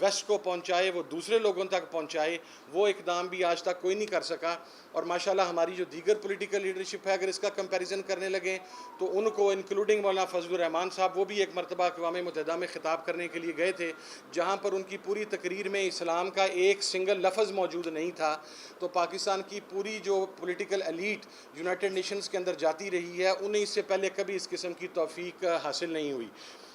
Waste کو پہنچائے، وہ دوسرے لوگوں تک پہنچائے، وہ اقدام بھی آج تک کوئی نہیں کر سکا. اور ماشاءاللہ ہماری جو دیگر پولیٹیکل لیڈرشپ ہے، اگر اس کا کمپیریزن کرنے لگیں تو ان کو انکلوڈنگ مولانا فضل الرحمان صاحب، وہ بھی ایک مرتبہ اقوام متحدہ میں خطاب کرنے کے لیے گئے تھے، جہاں پر ان کی پوری تقریر میں اسلام کا ایک سنگل لفظ موجود نہیں تھا. تو پاکستان کی پوری جو پولیٹیکل ایلیٹ یونائٹڈ نیشنز کے اندر جاتی رہی ہے، انہیں اس سے پہلے کبھی اس قسم کی توفیق حاصل نہیں ہوئی.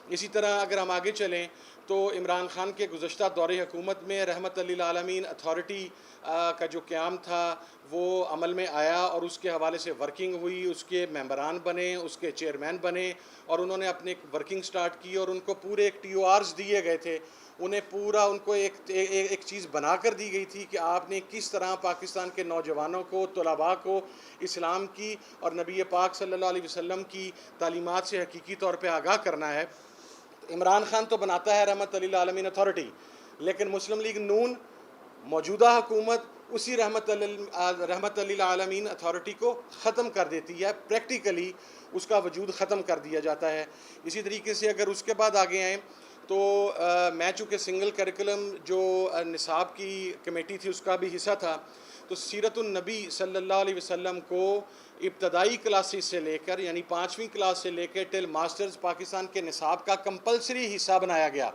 اسی طرح اگر ہم آگے چلیں تو عمران خان کے گزشتہ دور حکومت میں رحمت للعالمین اتھارٹی کا جو قیام تھا وہ عمل میں آیا، اور اس کے حوالے سے ورکنگ ہوئی، اس کے ممبران بنے، اس کے چیئرمین بنے، اور انہوں نے اپنے ورکنگ سٹارٹ کی، اور ان کو پورے ایک ٹی او آرز دیے گئے تھے. انہیں پورا ان کو ایک چیز بنا کر دی گئی تھی کہ آپ نے کس طرح پاکستان کے نوجوانوں کو، طلباء کو اسلام کی اور نبی پاک صلی اللہ علیہ وسلم کی تعلیمات سے حقیقی طور پہ آگاہ کرنا ہے. عمران خان تو بناتا ہے رحمت للعالمین اتھارٹی، لیکن مسلم لیگ نون موجودہ حکومت اسی رحمت للعالمین اتھارٹی کو ختم کر دیتی ہے، پریکٹیکلی اس کا وجود ختم کر دیا جاتا ہے. اسی طریقے سے اگر اس کے بعد آگے آئیں تو میں چونکہ سنگل کریکولم جو نصاب کی کمیٹی تھی اس کا بھی حصہ تھا، تو سیرت النبی صلی اللہ علیہ وسلم کو ابتدائی کلاسز سے لے کر، یعنی 5ویں کلاس سے لے کے ٹل ماسٹرز پاکستان کے نصاب کا کمپلسری حصہ بنایا گیا.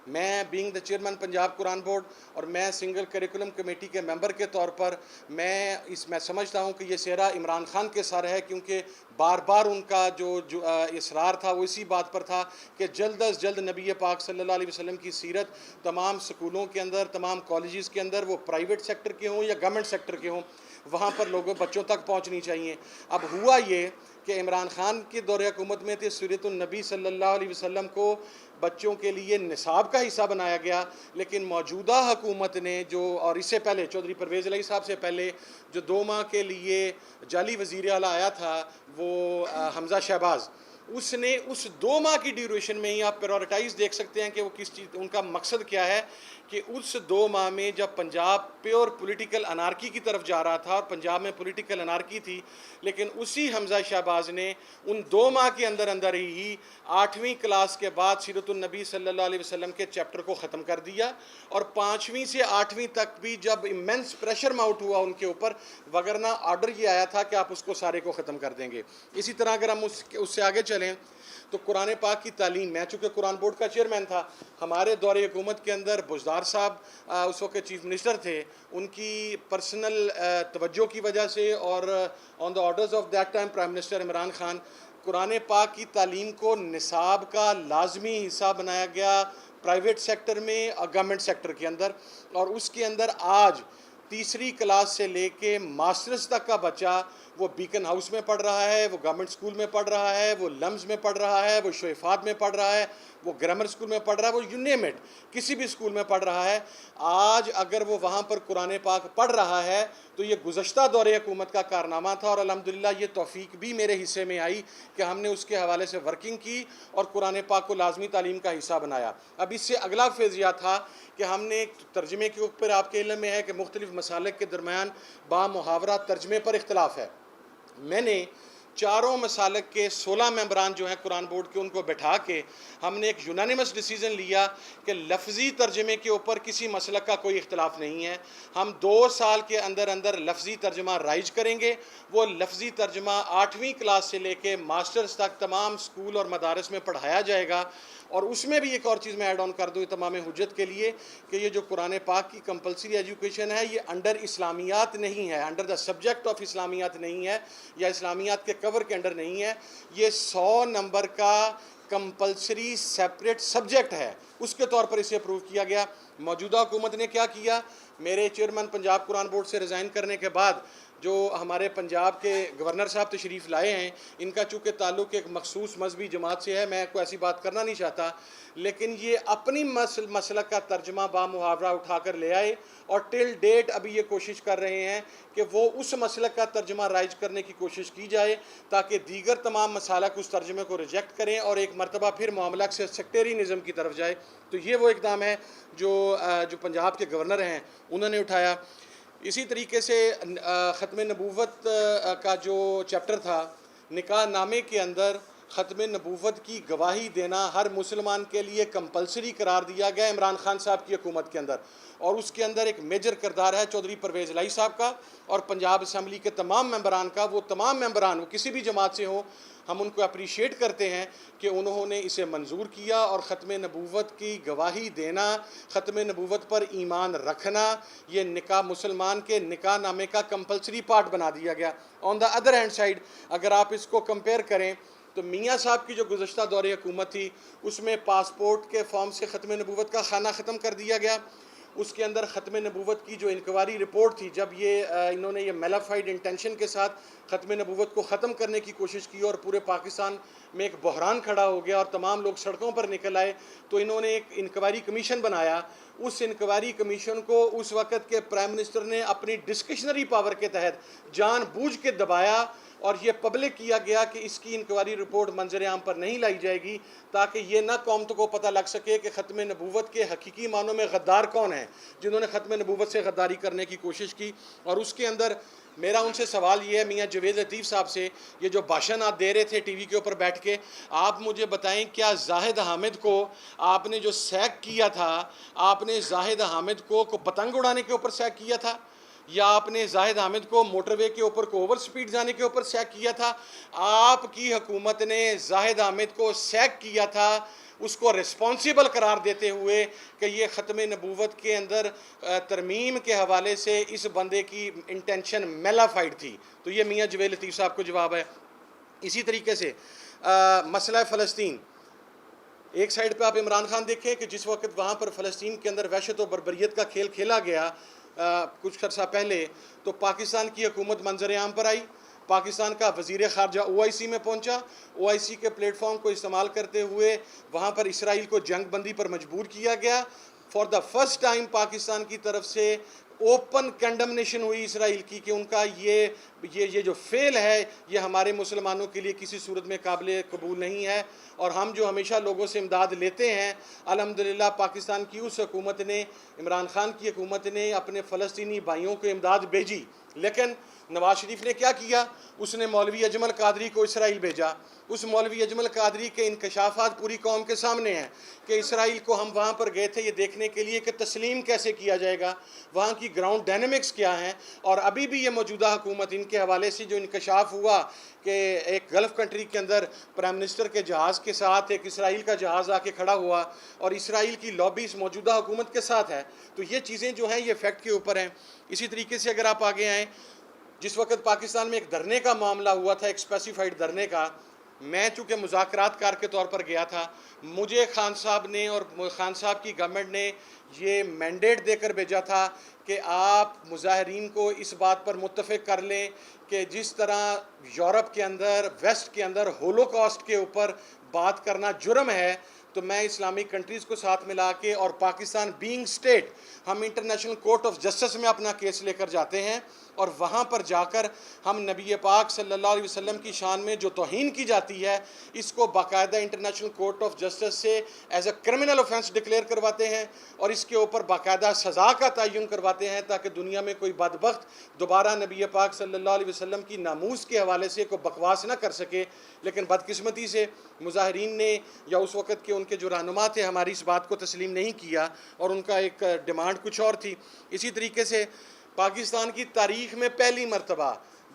میں being the chairman Punjab Quran board اور میں سنگل کریکولم کمیٹی کے ممبر کے طور پر میں سمجھتا ہوں کہ یہ سہرا عمران خان کے سر ہے، کیونکہ بار بار ان کا جو اصرار تھا وہ اسی بات پر تھا کہ جلد از جلد نبی پاک صلی اللہ علیہ وسلم کی سیرت تمام سکولوں کے اندر، تمام کالجز کے اندر، وہ پرائیویٹ سیکٹر کے ہوں یا گورنمنٹ سیکٹر کے ہوں، وہاں پر بچوں تک پہنچنی چاہیے. اب ہوا یہ کہ عمران خان کے دور حکومت میں تھے سیرت النبی صلی اللہ علیہ وسلم کو بچوں کے لیے نصاب کا حصہ بنایا گیا، لیکن موجودہ حکومت نے اور اس سے پہلے چودھری پرویز الہی صاحب سے پہلے جو 2 ماہ کے لیے جعلی وزیر اعلیٰ آیا تھا وہ حمزہ شہباز، اس نے اس 2 ماہ کی ڈیوریشن میں ہی آپ پریورٹائز دیکھ سکتے ہیں کہ وہ کس چیز، ان کا مقصد کیا ہے کہ اس 2 ماہ میں جب پنجاب پیور پولیٹیکل انارکی کی طرف جا رہا تھا اور پنجاب میں پولیٹیکل انارکی تھی، لیکن اسی حمزہ شہباز نے ان 2 ماہ کے اندر ہی 8ویں کلاس کے بعد سیرت النبی صلی اللہ علیہ وسلم کے چیپٹر کو ختم کر دیا، اور 5ویں سے 8ویں تک بھی جب ایمنس پریشر ماؤنٹ ہوا ان کے اوپر، وگرنہ آرڈر یہ آیا تھا کہ آپ اس کو سارے کو ختم کر دیں گے. اسی طرح اگر ہم اس سے آگے چلیں تو قرآن پاک کی تعلیم، میں چونکہ قرآن بورڈ کا چیئرمین تھا، ہمارے دور حکومت کے اندر بزدار صاحب اس وقت چیف منسٹر تھے، ان کی پرسنل توجہ کی وجہ سے اور on the orders of that time prime minister Imran Khan, Quran پاک کی تعلیم کو نصاب کا لازمی حصہ بنایا گیا پرائیویٹ سیکٹر میں اور گورنمنٹ سیکٹر کے اندر. اور اس کے اندر آج 3ری کلاس سے لے کے ماسٹرز تک کا بچہ وہ بیکن ہاؤس میں پڑھ رہا ہے، وہ گورنمنٹ اسکول میں پڑھ رہا ہے، وہ لمز میں پڑھ رہا ہے، وہ شعفات میں پڑھ رہا ہے، وہ گرامر اسکول میں پڑھ رہا ہے، وہ یو نیم اٹ کسی بھی اسکول میں پڑھ رہا ہے. آج اگر وہ وہاں پر قرآن پاک پڑھ رہا ہے تو یہ گزشتہ دور حکومت کا کارنامہ تھا، اور الحمدللہ یہ توفیق بھی میرے حصے میں آئی کہ ہم نے اس کے حوالے سے ورکنگ کی اور قرآن پاک کو لازمی تعلیم کا حصہ بنایا. اب اس سے اگلا فیض یہ تھا کہ ہم نے ترجمے کے اوپر، آپ کے علم میں ہے کہ مختلف مسالک کے درمیان با محاورہ ترجمے پر اختلاف ہے. میں نے 4 مسالک کے 16 ممبران جو ہیں قرآن بورڈ کے، ان کو بٹھا کے ہم نے ایک یونانیمس ڈیسیژن لیا کہ لفظی ترجمے کے اوپر کسی مسلک کا کوئی اختلاف نہیں ہے. ہم 2 سال کے اندر لفظی ترجمہ رائج کریں گے. وہ لفظی ترجمہ 8ویں کلاس سے لے کے ماسٹرز تک تمام اسکول اور مدارس میں پڑھایا جائے گا. اور اس میں بھی ایک اور چیز میں ایڈ آن کر دوں تمام حجت کے لیے کہ یہ جو قرآن پاک کی کمپلسری ایجوکیشن ہے، یہ انڈر اسلامیات نہیں ہے، انڈر دا سبجیکٹ آف اسلامیات نہیں ہے، یا اسلامیات کے کور کے انڈر نہیں ہے. یہ 100 نمبر کا کمپلسری سیپریٹ سبجیکٹ ہے، اس کے طور پر اسے اپروو کیا گیا. موجودہ حکومت نے کیا کیا، میرے چیئرمین پنجاب قرآن بورڈ سے ریزائن کرنے کے بعد جو ہمارے پنجاب کے گورنر صاحب تشریف لائے ہیں، ان کا چونکہ تعلق ایک مخصوص مذہبی جماعت سے ہے، میں کوئی ایسی بات کرنا نہیں چاہتا، لیکن یہ اپنی مسلک کا ترجمہ با محاورہ اٹھا کر لے آئے، اور ٹل ڈیٹ ابھی یہ کوشش کر رہے ہیں کہ وہ اس مسلک کا ترجمہ رائج کرنے کی کوشش کی جائے تاکہ دیگر تمام مسالک اس ترجمے کو ریجیکٹ کریں اور ایک مرتبہ پھر معاملہ سے سیکٹیرینزم کی طرف جائے. تو یہ وہ اقدام ہے جو پنجاب کے گورنر ہیں انہوں نے اٹھایا. اسی طریقے سے ختم نبوت کا جو چیپٹر تھا، نکاح نامے کے اندر ختم نبوت کی گواہی دینا ہر مسلمان کے لیے کمپلسری قرار دیا گیا عمران خان صاحب کی حکومت کے اندر، اور اس کے اندر ایک میجر کردار ہے چودھری پرویز الہی صاحب کا اور پنجاب اسمبلی کے تمام ممبران کا۔ وہ تمام ممبران وہ کسی بھی جماعت سے ہوں، ہم ان کو اپریشیٹ کرتے ہیں کہ انہوں نے اسے منظور کیا، اور ختم نبوت کی گواہی دینا، ختم نبوت پر ایمان رکھنا، یہ نکاح مسلمان کے نکاح نامے کا کمپلسری پارٹ بنا دیا گیا۔ آن دا ادر ہینڈ سائڈ اگر آپ اس کو کمپیئر کریں تو میاں صاحب کی جو گزشتہ دور حکومت تھی اس میں پاسپورٹ کے فارم سے ختم نبوت کا خانہ ختم کر دیا گیا۔ اس کے اندر ختم نبوت کی جو انکوائری رپورٹ تھی، جب انہوں نے یہ میلافائڈ انٹینشن کے ساتھ ختم نبوت کو ختم کرنے کی کوشش کی اور پورے پاکستان میں ایک بحران کھڑا ہو گیا اور تمام لوگ سڑکوں پر نکل آئے، تو انہوں نے ایک انکوائری کمیشن بنایا۔ اس انکوائری کمیشن کو اس وقت کے پرائم منسٹر نے اپنی ڈسکشنری پاور کے تحت جان بوجھ کے دبایا، اور یہ پبلک کیا گیا کہ اس کی انکوائری رپورٹ منظر عام پر نہیں لائی جائے گی، تاکہ یہ نہ قوم کو پتہ لگ سکے کہ ختم نبوت کے حقیقی معنوں میں غدار کون ہیں جنہوں نے ختم نبوت سے غداری کرنے کی کوشش کی۔ اور اس کے اندر میرا ان سے سوال یہ ہے، میاں جوید لطیف صاحب سے، یہ جو بھاشن آپ دے رہے تھے ٹی وی کے اوپر بیٹھ کے، آپ مجھے بتائیں کیا زاہد حامد کو آپ نے جو سیک کیا تھا، آپ نے زاہد حامد کو پتنگ اڑانے کے اوپر سیک کیا تھا، یا آپ نے زاہد حامد کو موٹر وے کے اوپر کو اوور سپیڈ جانے کے اوپر سیک کیا تھا؟ آپ کی حکومت نے زاہد حامد کو سیک کیا تھا، اس کو ریسپانسیبل قرار دیتے ہوئے کہ یہ ختم نبوت کے اندر ترمیم کے حوالے سے اس بندے کی انٹینشن میلافائڈ تھی۔ تو یہ میاں جوید لطیف صاحب کو جواب ہے۔ اسی طریقے سے مسئلہ فلسطین، ایک سائڈ پہ آپ عمران خان دیکھیں کہ جس وقت وہاں پر فلسطین کے اندر وحشت و بربریت کا کھیل کھیلا گیا کچھ عرصہ پہلے، تو پاکستان کی حکومت منظر عام پر آئی، پاکستان کا وزیر خارجہ OIC میں پہنچا، OIC کے پلیٹ فارم کو استعمال کرتے ہوئے وہاں پر اسرائیل کو جنگ بندی پر مجبور کیا گیا۔ For the first time Pakistan کی طرف سے اوپن کنڈمنیشن ہوئی اسرائیل کی کہ ان کا یہ جو فعل ہے یہ ہمارے مسلمانوں کے لیے کسی صورت میں قابل قبول نہیں ہے، اور ہم جو ہمیشہ لوگوں سے امداد لیتے ہیں، الحمدللہ پاکستان کی اس حکومت نے، عمران خان کی حکومت نے اپنے فلسطینی بھائیوں کو امداد بھیجی، لیکن نواز شریف نے کیا کیا؟ اس نے مولوی اجمل قادری کو اسرائیل بھیجا۔ اس مولوی اجمل قادری کے انکشافات پوری قوم کے سامنے ہیں کہ اسرائیل کو ہم وہاں پر گئے تھے یہ دیکھنے کے لیے کہ تسلیم کیسے کیا جائے گا، وہاں کی گراؤنڈ ڈائنامکس کیا ہیں، اور ابھی بھی یہ موجودہ حکومت ان کے حوالے سے جو انکشاف ہوا کہ ایک گلف کنٹری کے اندر پرائم منسٹر کے جہاز کے ساتھ ایک اسرائیل کا جہاز آ کے کھڑا ہوا اور اسرائیل کی لابی اس موجودہ حکومت کے ساتھ ہے، تو یہ چیزیں جو ہیں یہ فیکٹ کے اوپر ہیں۔ اسی طریقے سے اگر آپ آگے آئیں، جس وقت پاکستان میں ایک دھرنے کا معاملہ ہوا تھا، ایک اسپیسیفائڈ دھرنے کا، میں چونکہ مذاکرات کار کے طور پر گیا تھا، مجھے خان صاحب نے اور خان صاحب کی گورنمنٹ نے یہ مینڈیٹ دے کر بھیجا تھا کہ آپ مظاہرین کو اس بات پر متفق کر لیں کہ جس طرح یورپ کے اندر، ویسٹ کے اندر ہولوکاسٹ کے اوپر بات کرنا جرم ہے، تو میں اسلامک کنٹریز کو ساتھ ملا کے اور پاکستان بینگ سٹیٹ، ہم انٹرنیشنل کورٹ آف جسٹس میں اپنا کیس لے کر جاتے ہیں، اور وہاں پر جا کر ہم نبی پاک صلی اللہ علیہ وسلم کی شان میں جو توہین کی جاتی ہے اس کو باقاعدہ انٹرنیشنل کورٹ آف جسٹس سے as a criminal offence declare کرواتے ہیں، اور اس کے اوپر باقاعدہ سزا کا تعین کرواتے ہیں تاکہ دنیا میں کوئی بدبخت دوبارہ نبی پاک صلی اللہ علیہ وسلم کی ناموس کے حوالے سے کوئی بکواس نہ کر سکے۔ لیکن بدقسمتی سے مظاہرین نے یا اس وقت کے ان کے جو رہنما تھے ہماری اس بات کو تسلیم نہیں کیا، اور ان کا ایک ڈیمانڈ کچھ اور تھی۔ اسی طریقے سے پاکستان کی تاریخ میں پہلی مرتبہ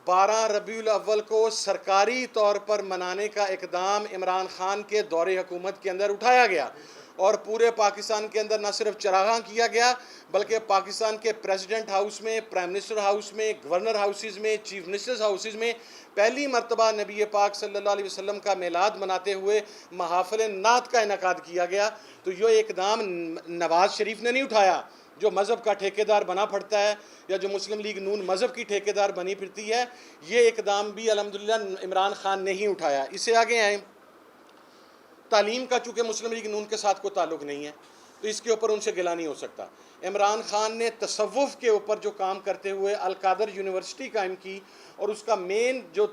12 ربیع الاول کو سرکاری طور پر منانے کا اقدام عمران خان کے دور حکومت کے اندر اٹھایا گیا، اور پورے پاکستان کے اندر نہ صرف چراغاں کیا گیا بلکہ پاکستان کے پریزیڈنٹ ہاؤس میں، پرائم منسٹر ہاؤس میں، گورنر ہاؤسز میں، چیف منسٹرز ہاؤسز میں پہلی مرتبہ نبی پاک صلی اللہ علیہ وسلم کا میلاد مناتے ہوئے محافل نعت کا انعقاد کیا گیا۔ تو یہ اقدام نواز شریف نے نہیں اٹھایا جو مذہب کا ٹھیکیدار بنا پھرتا ہے، یا جو مسلم لیگ نون مذہب کی ٹھیکیدار بنی پھرتی ہے، یہ اقدام بھی الحمدللہ عمران خان نے ہی اٹھایا۔ اس سے آگے آئیں، تعلیم کا چونکہ مسلم لیگ نون کے ساتھ کوئی تعلق نہیں ہے تو اس کے اوپر ان سے گلا نہیں ہو سکتا۔ عمران خان نے تصوف کے اوپر جو کام کرتے ہوئے القادر یونیورسٹی قائم کی، اور اس کا مین جو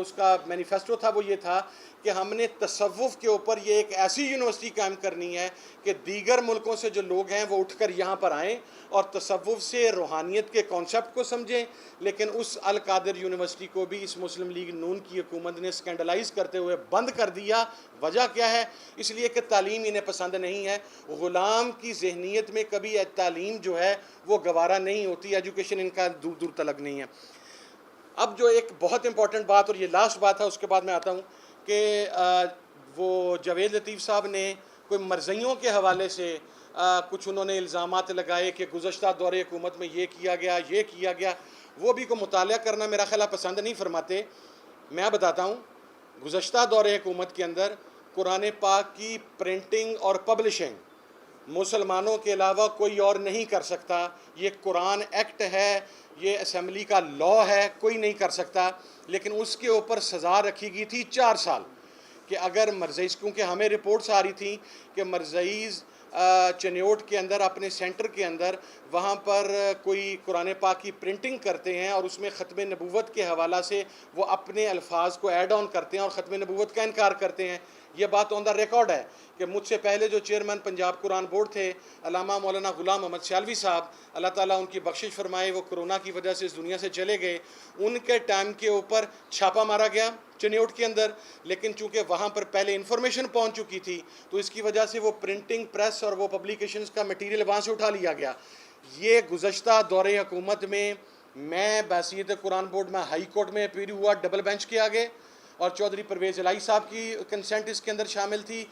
اس کا مینیفیسٹو تھا وہ یہ تھا کہ ہم نے تصوف کے اوپر یہ ایک ایسی یونیورسٹی قائم کرنی ہے کہ دیگر ملکوں سے جو لوگ ہیں وہ اٹھ کر یہاں پر آئیں اور تصوف سے روحانیت کے کانسیپٹ کو سمجھیں. لیکن اس القادر یونیورسٹی کو بھی اس مسلم لیگ نون کی حکومت نے اسکینڈلائز کرتے ہوئے بند کر دیا. وجہ کیا ہے؟ اس لیے کہ تعلیم انہیں پسند نہیں ہے. غلام کی ذہنیت میں کبھی تعلیم جو ہے وہ گوارا نہیں ہوتی، ایجوکیشن ان کا دور دور تلک نہیں ہے. اب جو ایک بہت امپورٹنٹ بات، اور یہ لاسٹ بات ہے، اس کے بعد میں آتا ہوں کہ وہ جاوید لطیف صاحب نے کوئی مرزیوں کے حوالے سے کچھ انہوں نے الزامات لگائے کہ گزشتہ دور حکومت میں یہ کیا گیا. وہ بھی کو مطالعہ کرنا میرا خیال پسند نہیں فرماتے. میں بتاتا ہوں، گزشتہ دور حکومت کے اندر قرآن پاک کی پرنٹنگ اور پبلشنگ مسلمانوں کے علاوہ کوئی اور نہیں کر سکتا. یہ قرآن ایکٹ ہے، یہ اسمبلی کا لاء ہے، کوئی نہیں کر سکتا. لیکن اس کے اوپر سزا رکھی گئی تھی 4 سال کہ اگر مرزیز، کیونکہ ہمیں رپورٹس آ رہی تھیں کہ مرزیز چنیوٹ کے اندر اپنے سینٹر کے اندر وہاں پر کوئی قرآن پاک کی پرنٹنگ کرتے ہیں اور اس میں ختم نبوت کے حوالہ سے وہ اپنے الفاظ کو ایڈ آن کرتے ہیں اور ختم نبوت کا انکار کرتے ہیں. یہ بات آن دا ریکارڈ ہے کہ مجھ سے پہلے جو چیئرمین پنجاب قرآن بورڈ تھے علامہ مولانا غلام محمد سیالوی صاحب، اللہ تعالیٰ ان کی بخشش فرمائے، وہ کرونا کی وجہ سے اس دنیا سے چلے گئے. ان کے ٹائم کے اوپر چھاپا مارا گیا چنیوٹ کے اندر، لیکن چونکہ وہاں پر پہلے انفارمیشن پہنچ چکی تھی تو اس کی وجہ سے وہ پرنٹنگ پریس اور وہ پبلیکیشنز کا میٹیریل وہاں سے اٹھا لیا گیا. یہ گزشتہ دور حکومت میں بحیثیت قرآن بورڈ میں ہائی کورٹ میں اپیل ہوا، ڈبل بینچ کے آگے، اور چودھری پرویز الہی صاحب کی کنسنٹ اس کے اندر شامل تھی.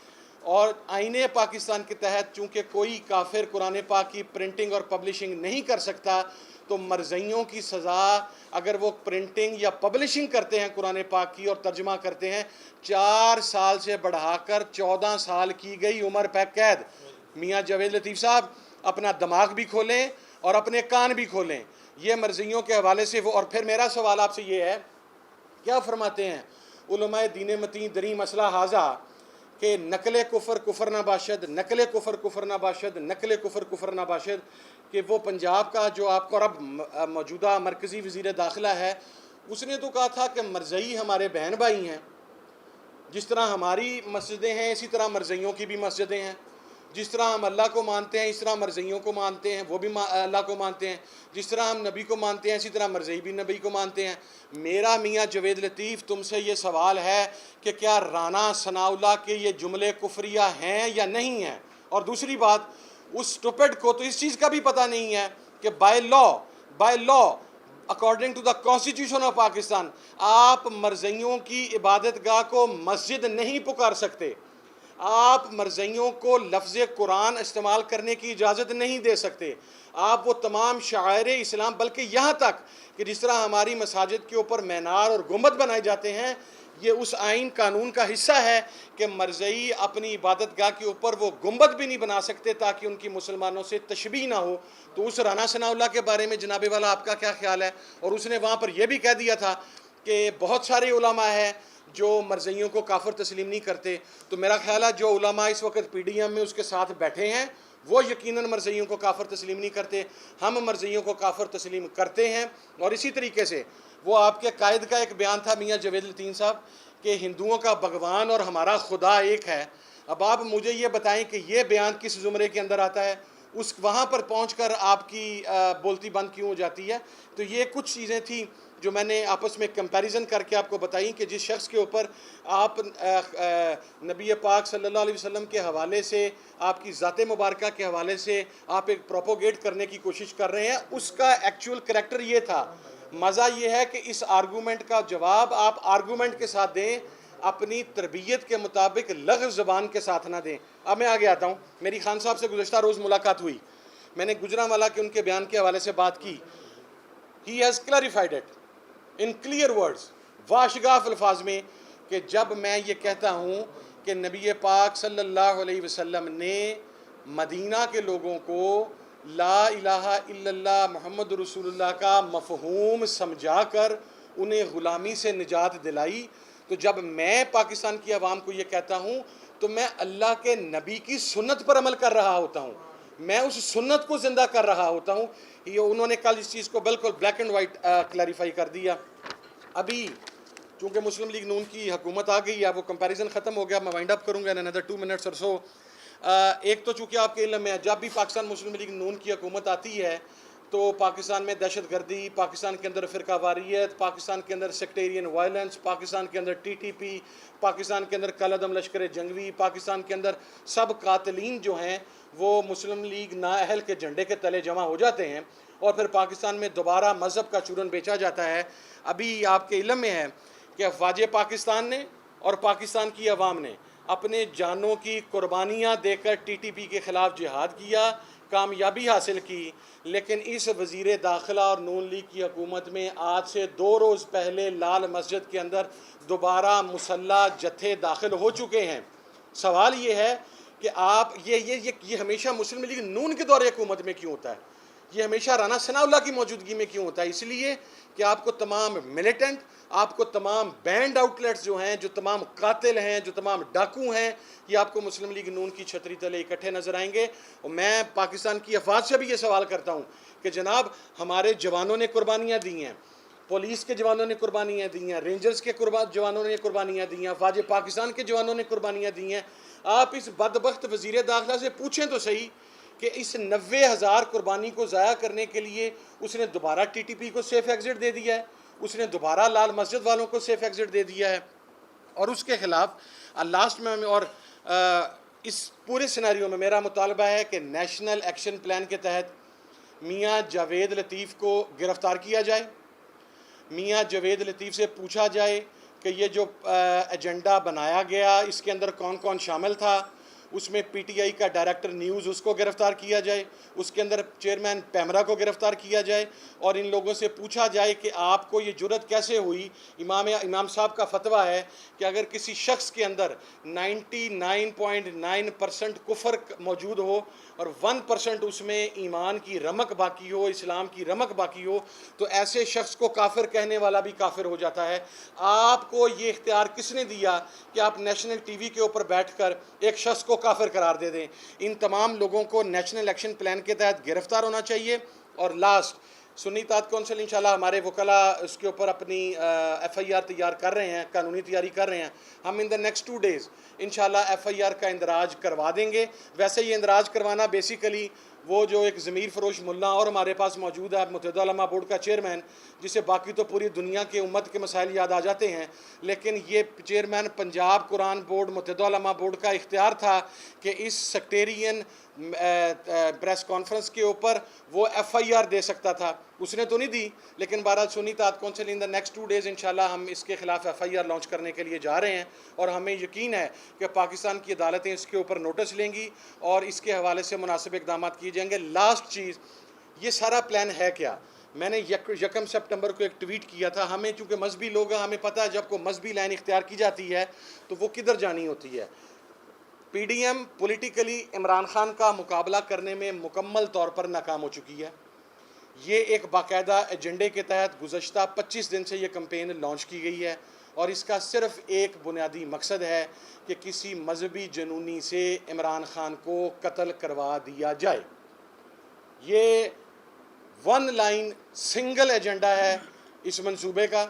اور آئین پاکستان کے تحت چونکہ کوئی کافر قرآن پاک کی پرنٹنگ اور پبلشنگ نہیں کر سکتا، تو مرزیوں کی سزا اگر وہ پرنٹنگ یا پبلشنگ کرتے ہیں قرآن پاک کی اور ترجمہ کرتے ہیں، 4 سال سے بڑھا کر 14 سال کی گئی عمر قید. میاں جاوید لطیف صاحب اپنا دماغ بھی کھولیں اور اپنے کان بھی کھولیں. یہ مرزیوں کے حوالے سے وہ. اور پھر میرا سوال آپ سے یہ ہے، کیا فرماتے ہیں علماء دین متین دری مسئلہ حاضہ کہ نقل کفر کفر نہ باشد، نقل کفر کفر نہ باشد، نقل کفر کفر نہ باشد، کہ وہ پنجاب کا جو آپ کو اب موجودہ مرکزی وزیر داخلہ ہے، اس نے تو کہا تھا کہ مرزئی ہمارے بہن بھائی ہیں. جس طرح ہماری مسجدیں ہیں اسی طرح مرزیوں کی بھی مسجدیں ہیں. جس طرح ہم اللہ کو مانتے ہیں اس طرح مرزیوں کو مانتے ہیں، وہ بھی اللہ کو مانتے ہیں. جس طرح ہم نبی کو مانتے ہیں اسی طرح مرزئی بھی نبی کو مانتے ہیں. میرا میاں جاوید لطیف تم سے یہ سوال ہے کہ کیا رانا ثناء اللہ کے یہ جملے کفریہ ہیں یا نہیں ہیں؟ اور دوسری بات، اس سٹوپڈ کو تو اس چیز کا بھی پتہ نہیں ہے کہ by law according to the constitution of Pakistan آپ مرزیوں کی عبادت گاہ کو مسجد نہیں پکار سکتے. آپ مرزیوں کو لفظ قرآن استعمال کرنے کی اجازت نہیں دے سکتے. آپ وہ تمام شعائر اسلام، بلکہ یہاں تک کہ جس طرح ہماری مساجد کے اوپر مینار اور گنبد بنائے جاتے ہیں، یہ اس آئین قانون کا حصہ ہے کہ مرزئی اپنی عبادت گاہ کے اوپر وہ گنبد بھی نہیں بنا سکتے تاکہ ان کی مسلمانوں سے تشبیہ نہ ہو. تو اس رانا ثناء اللہ کے بارے میں جناب والا آپ کا کیا خیال ہے؟ اور اس نے وہاں پر یہ بھی کہہ دیا تھا کہ بہت سارے علماء ہیں جو مرزیوں کو کافر تسلیم نہیں کرتے. تو میرا خیال ہے جو علماء اس وقت پی ڈی ایم میں اس کے ساتھ بیٹھے ہیں وہ یقیناً مرزیوں کو کافر تسلیم نہیں کرتے. ہم مرزیوں کو کافر تسلیم کرتے ہیں. اور اسی طریقے سے وہ آپ کے قائد کا ایک بیان تھا میاں جاوید لطیف صاحب کہ ہندوؤں کا بھگوان اور ہمارا خدا ایک ہے. اب آپ مجھے یہ بتائیں کہ یہ بیان کس زمرے کے اندر آتا ہے؟ اس وہاں پر پہنچ کر آپ کی بولتی بند کیوں ہو جاتی ہے؟ تو یہ کچھ چیزیں تھیں جو میں نے آپس میں کمپیریزن کر کے آپ کو بتائیں کہ جس شخص کے اوپر آپ نبی پاک صلی اللہ علیہ وسلم کے حوالے سے، آپ کی ذات مبارکہ کے حوالے سے آپ ایک پروپوگیٹ کرنے کی کوشش کر رہے ہیں، اس کا ایکچول کریکٹر یہ تھا. مزہ یہ ہے کہ اس آرگومنٹ کا جواب آپ آرگومنٹ کے ساتھ دیں، اپنی تربیت کے مطابق لغو زبان کے ساتھ نہ دیں. اب میں آگے آتا ہوں. میری خان صاحب سے گزشتہ روز ملاقات ہوئی، میں نے گجرانوالہ کے ان کے بیان کے حوالے سے بات کی. He has clarified it in clear words، واشگاف الفاظ میں، کہ جب میں یہ کہتا ہوں کہ نبی پاک صلی اللہ علیہ وسلم نے مدینہ کے لوگوں کو لا الہ الا اللہ محمد رسول اللہ کا مفہوم سمجھا کر انہیں غلامی سے نجات دلائی، تو جب میں پاکستان کی عوام کو یہ کہتا ہوں تو میں اللہ کے نبی کی سنت پر عمل کر رہا ہوتا ہوں. میں اس سنت کو زندہ کر رہا ہوتا ہوں. یہ انہوں نے کل اس چیز کو بالکل بلیک اینڈ وائٹ کلیریفائی کر دیا. ابھی چونکہ مسلم لیگ نون کی حکومت آ گئی ہے, وہ کمپیریزن ختم ہو گیا, میں وائنڈ اپ کروں گا ان another 2 minutes or so. ایک تو چونکہ آپ کے علم میں جب بھی پاکستان مسلم لیگ نون کی حکومت آتی ہے تو پاکستان میں دہشت گردی, پاکستان کے اندر فرقہ واریت, پاکستان کے اندر سیکٹیرین وائلنس, پاکستان کے اندر TTP, پاکستان کے اندر کالعدم لشکر جنگوی, پاکستان کے اندر سب قاتلین جو ہیں وہ مسلم لیگ نااہل کے جھنڈے کے تلے جمع ہو جاتے ہیں اور پھر پاکستان میں دوبارہ مذہب کا چورن بیچا جاتا ہے. ابھی آپ کے علم میں ہے کہ افواج پاکستان نے اور پاکستان کی عوام نے اپنے جانوں کی قربانیاں دے کر TTP کے خلاف جہاد کیا, کامیابی حاصل کی, لیکن اس وزیر داخلہ اور نون لیگ کی حکومت میں آج سے 2 روز پہلے لال مسجد کے اندر دوبارہ مسلح جتھے داخل ہو چکے ہیں. سوال یہ ہے کہ آپ یہ ہمیشہ مسلم لیگ نون کے دور حکومت میں کیوں ہوتا ہے؟ یہ ہمیشہ رانا ثناء اللہ کی موجودگی میں کیوں ہوتا ہے؟ اس لیے کہ آپ کو تمام ملیٹنٹ, آپ کو تمام بینڈ آؤٹلیٹس جو ہیں, جو تمام قاتل ہیں, جو تمام ڈاکو ہیں, یہ آپ کو مسلم لیگ نون کی چھتری تلے اکٹھے نظر آئیں گے. اور میں پاکستان کی افواج سے بھی یہ سوال کرتا ہوں کہ جناب ہمارے جوانوں نے قربانیاں دی ہیں, پولیس کے جوانوں نے قربانیاں دی ہیں, رینجرز کے جوانوں نے قربانیاں دی ہیں, افواج پاکستان کے جوانوں نے قربانیاں دی ہیں. آپ اس بدبخت وزیر داخلہ سے پوچھیں تو صحیح کہ اس 90,000 قربانی کو ضائع کرنے کے لیے اس نے دوبارہ TTP کو سیف ایگزٹ دے دیا ہے, اس نے دوبارہ لال مسجد والوں کو سیف ایگزٹ دے دیا ہے, اور اس کے خلاف لاسٹ میں اور اس پورے سیناریو میں میرا مطالبہ ہے کہ نیشنل ایکشن پلان کے تحت میاں جاوید لطیف کو گرفتار کیا جائے. میاں جاوید لطیف سے پوچھا جائے کہ یہ جو ایجنڈا بنایا گیا اس کے اندر کون کون شامل تھا. اس میں PTI کا ڈائریکٹر نیوز اس کو گرفتار کیا جائے, اس کے اندر چیئرمین پیمرا کو گرفتار کیا جائے, اور ان لوگوں سے پوچھا جائے کہ آپ کو یہ جرت کیسے ہوئی. امام صاحب کا فتویٰ ہے کہ اگر کسی شخص کے اندر 99.9% کفر موجود ہو اور 1% اس میں ایمان کی رمق باقی ہو, اسلام کی رمق باقی ہو, تو ایسے شخص کو کافر کہنے والا بھی کافر ہو جاتا ہے. آپ کو یہ اختیار کس نے دیا کہ آپ نیشنل ٹی وی کے اوپر بیٹھ کر ایک شخص کو کافر قرار دے دیں؟ ان تمام لوگوں کو نیشنل ایکشن پلان کے تحت گرفتار ہونا چاہیے. اور لاسٹ, سنی اتحاد کونسل انشاءاللہ ہمارے وکلاء اس کے اوپر اپنی FIR تیار کر رہے ہیں, قانونی تیاری کر رہے ہیں. ہم ان دا نیکسٹ 2 days انشاءاللہ FIR کا اندراج کروا دیں گے. ویسے یہ اندراج کروانا بیسیکلی وہ جو ایک ضمیر فروش ملا اور ہمارے پاس موجود ہے, متحدہ علماء بورڈ کا چیئرمین, جسے باقی تو پوری دنیا کے امت کے مسائل یاد آ جاتے ہیں, لیکن یہ چیئرمین پنجاب قرآن بورڈ, متحدہ علماء بورڈ کا اختیار تھا کہ اس سیکٹیرین پریس کانفرنس کے اوپر وہ FIR دے سکتا تھا. اس نے تو نہیں دی, لیکن بہرحال سنی اتحاد council in the next 2 days انشاءاللہ ہم اس کے خلاف FIR لانچ کرنے کے لیے جا رہے ہیں, اور ہمیں یقین ہے کہ پاکستان کی عدالتیں اس کے اوپر نوٹس لیں گی اور اس کے حوالے سے مناسب اقدامات کیے جائیں گے. لاسٹ چیز, یہ سارا پلان ہے کیا؟ میں نے 1 سپٹمبر کو ایک ٹویٹ کیا تھا. ہمیں چونکہ مذہبی لوگ ہیں, ہمیں پتہ ہے جب کوئی مذہبی لائن اختیار کی جاتی ہے تو وہ کدھر جانی ہوتی ہے. PDM پولیٹیکلی عمران خان کا مقابلہ کرنے میں مکمل طور پر ناکام ہو چکی ہے. یہ ایک باقاعدہ ایجنڈے کے تحت گزشتہ 25 دن سے یہ کمپین لانچ کی گئی ہے, اور اس کا صرف ایک بنیادی مقصد ہے کہ کسی مذہبی جنونی سے عمران خان کو قتل کروا دیا جائے. یہ 1 لائن سنگل ایجنڈا ہے اس منصوبے کا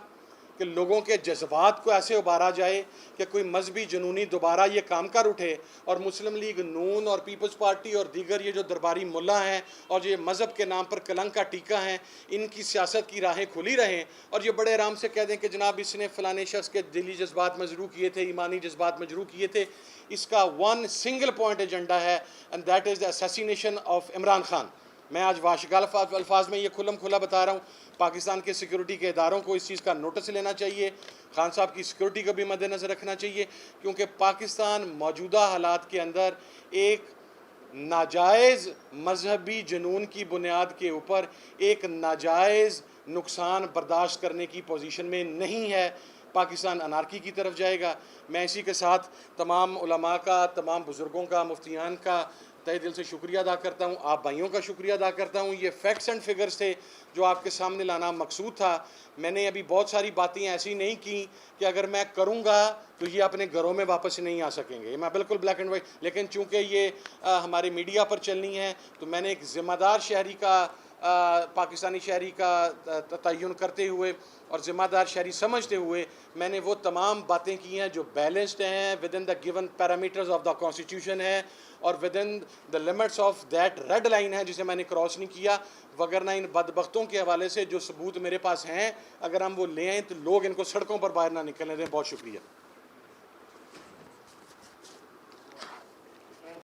کہ لوگوں کے جذبات کو ایسے ابھارا جائے کہ کوئی مذہبی جنونی دوبارہ یہ کام کر اٹھے, اور مسلم لیگ نون اور پیپلز پارٹی اور دیگر یہ جو درباری ملا ہیں اور یہ مذہب کے نام پر کلنک کا ٹیکہ ہیں, ان کی سیاست کی راہیں کھلی رہیں, اور یہ بڑے آرام سے کہہ دیں کہ جناب اس نے فلانے شخص کے دلی جذبات مجروح کیے تھے, ایمانی جذبات مجروح کیے تھے. اس کا 1 سنگل پوائنٹ ایجنڈا ہے, and that is the assassination of Imran Khan. میں آج واشگال الفاظ میں یہ کھلم کھلا بتا رہا ہوں. پاکستان کے سیکیورٹی کے اداروں کو اس چیز کا نوٹس لینا چاہیے, خان صاحب کی سیکیورٹی کو بھی مد نظر رکھنا چاہیے, کیونکہ پاکستان موجودہ حالات کے اندر ایک ناجائز مذہبی جنون کی بنیاد کے اوپر ایک ناجائز نقصان برداشت کرنے کی پوزیشن میں نہیں ہے. پاکستان انارکی کی طرف جائے گا. میں اسی کے ساتھ تمام علماء کا, تمام بزرگوں کا, مفتیان کا تہہ دل سے شکریہ ادا کرتا ہوں، آپ بھائیوں کا شکریہ ادا کرتا ہوں. یہ فیکٹس اینڈ فگرز تھے جو آپ کے سامنے لانا مقصود تھا. میں نے ابھی بہت ساری باتیں ایسی نہیں کی کہ اگر میں کروں گا تو یہ اپنے گھروں میں واپس نہیں آ سکیں گے. میں بالکل بلیک اینڈ وائٹ، لیکن چونکہ یہ ہمارے میڈیا پر چلنی ہے تو میں نے ایک ذمہ دار شہری کا، پاکستانی شہری کا تعین کرتے ہوئے اور ذمہ دار شہری سمجھتے ہوئے میں نے وہ تمام باتیں کی ہیں جو بیلنسڈ ہیں، within the given parameters of the constitution ہے، اور within the limits of that red line ہے جسے میں نے کراس نہیں کیا. وگرنہ ان بدبختوں کے حوالے سے جو ثبوت میرے پاس ہیں اگر ہم وہ لے آئیں تو لوگ ان کو سڑکوں پر باہر نہ نکلنے دیں. بہت شکریہ.